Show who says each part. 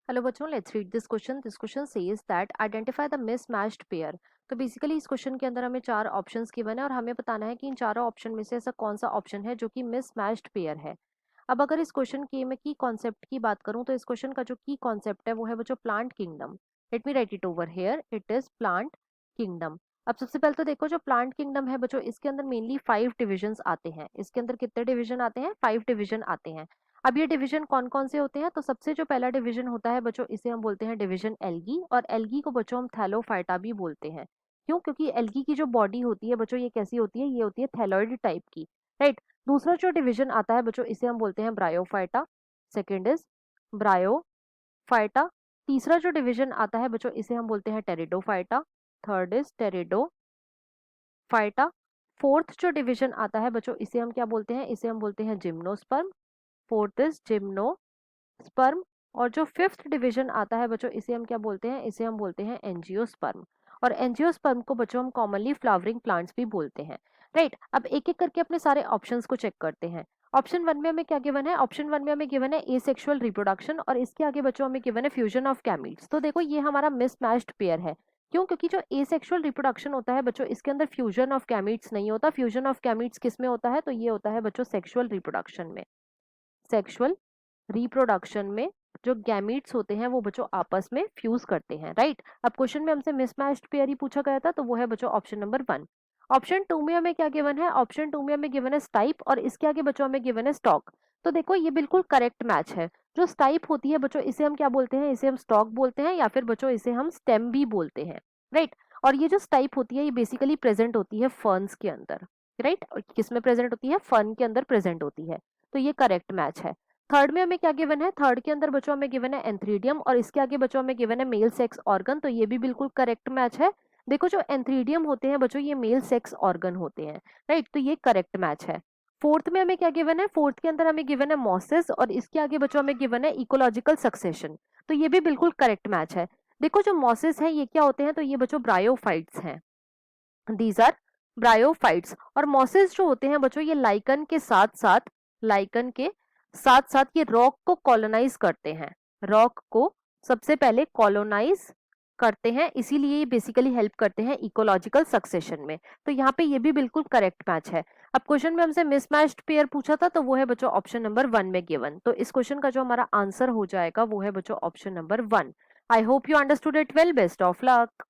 Speaker 1: Hello बच्चों, let's read this question. This question says that identify the mismatched pair. तो basically इस question के अंदर हमें चार ऑप्शंस गिवन है और हमें बताना है कि इन चारों ऑप्शन में से ऐसा कौन सा ऑप्शन है जो कि मिसमैच्ड पेयर है। अब अगर इस क्वेश्चन की मैं की कॉन्सेप्ट की बात करूं तो इस क्वेश्चन का जो की कॉन्सेप्ट है वो है बच्चों plant kingdom. Let me right it over here, it is plant kingdom. अब सबसे पहले तो देखो, जो प्लांट किंगडम है बच्चों, इसके अंदर मेनली 5 डिविजन्स आते हैं। इसके अंदर कितने डिवीजन आते हैं? 5 डिवीजन आते हैं। अब ये डिवीजन कौन कौन से होते हैं? तो सबसे जो पहला डिवीजन होता है बच्चों, इसे हम बोलते हैं डिवीजन एल्गी, और एल्गी को बच्चों हम थैलोफाइटा भी बोलते हैं। क्यों? क्योंकि एल्गी की जो बॉडी होती है बच्चों, ये कैसी होती है? ये होती है थैलोइड टाइप की, राइट। दूसरा जो डिवीजन आता है बच्चों, इसे हम बोलते हैं ब्रायोफाइटा। Second is bryophyta. तीसरा जो डिवीजन आता है बच्चों, इसे हम बोलते हैं pteridophyta. Third is pteridophyta. Fourth जो डिवीजन आता है बच्चों, इसे हम क्या बोलते हैं? इसे हम बोलते हैं जिम्नोस्पर्म। Fourth is gymnosperm. और जो फिफ्थ डिवीजन आता है बच्चों, इसे हम क्या बोलते हैं? इसे हम बोलते हैं एंजियोस्पर्म। और एंजियोस्पर्म को बच्चों हम कॉमनली फ्लावरिंग प्लांट्स भी बोलते हैं, राइट। अब एक एक करके अपने सारे ऑप्शंस को चेक करते हैं। ऑप्शन वन में हमें क्या गिवन है? ऑप्शन वन में हमें गिवन है एसेक्सुअल रिप्रोडक्शन, और इसके आगे बच्चों हमें गिवन है फ्यूजन ऑफ गैमीट्स। तो देखो, ये हमारा मिसमैच्ड पेयर है। क्यों? क्योंकि जो एसेक्सुअल रिप्रोडक्शन होता है बच्चों, इसके अंदर फ्यूजन ऑफ गैमीट्स नहीं होता। फ्यूजन ऑफ गैमीट्स किस में होता है? तो ये होता है बच्चों सेक्सुअल रिप्रोडक्शन में। सेक्सुअल रिप्रोडक्शन में जो गैमीट्स होते हैं वो बच्चों आपस में फ्यूज करते हैं, राइट। अब क्वेश्चन में हमसे मिसमैच्ड पेयर ही पूछा गया था, तो वो है बच्चों ऑप्शन नंबर 1। ऑप्शन 2 में हमें क्या गिवन है? ऑप्शन 2 में हमें गिवन है स्टाइप, और इसके आगे बच्चों हमें गिवन है स्टॉक। तो देखो, ये बिल्कुल करेक्ट मैच है। जो स्टाइप होती है बच्चों, इसे हम क्या बोलते हैं? इसे हम स्टॉक बोलते हैं, या फिर बच्चों इसे हम स्टेम भी बोलते हैं, राइट। और ये जो स्टाइप होती है, ये बेसिकली प्रेजेंट होती है फर्न्स के अंदर, राइट। किस में प्रेजेंट होती है? फर्न के अंदर प्रेजेंट होती है। तो ये करेक्ट मैच है। थर्ड में हमें क्या गिवन है? थर्ड के अंदर बच्चों हमें गिवन है एंथ्रीडियम, और इसके आगे बच्चों हमें गिवन है मेल सेक्स ऑर्गन। तो ये भी बिल्कुल करेक्ट मैच है। देखो, जो एंथ्रीडियम होते हैं बच्चों, ये मेल सेक्स ऑर्गन होते हैं, राइट। तो ये करेक्ट मैच है। फोर्थ में हमें क्या गिवन है? फोर्थ के अंदर हमें गिवन है मॉसेस, और इसके आगे बच्चों हमें गिवन है इकोलॉजिकल सक्सेशन। तो ये भी बिल्कुल करेक्ट मैच है। देखो, जो मॉसेस है ये क्या होते हैं? तो ये बच्चों ब्रायोफाइट्स हैं। These are bryophytes. और मॉसेस जो होते हैं बच्चों, ये लाइकन के साथ साथ ये रॉक को कॉलोनाइज करते हैं। रॉक को सबसे पहले कॉलोनाइज करते हैं, इसीलिए ये बेसिकली हेल्प करते हैं इकोलॉजिकल सक्सेशन में। तो यहाँ पे ये भी बिल्कुल करेक्ट मैच है। अब क्वेश्चन में हमसे मिसमैच्ड पेयर पूछा था, तो वो है बच्चों ऑप्शन नंबर 1 में गिवन। तो इस क्वेश्चन का जो हमारा आंसर हो जाएगा वो है बच्चों option number 1। I hope you understood it well. Best of luck.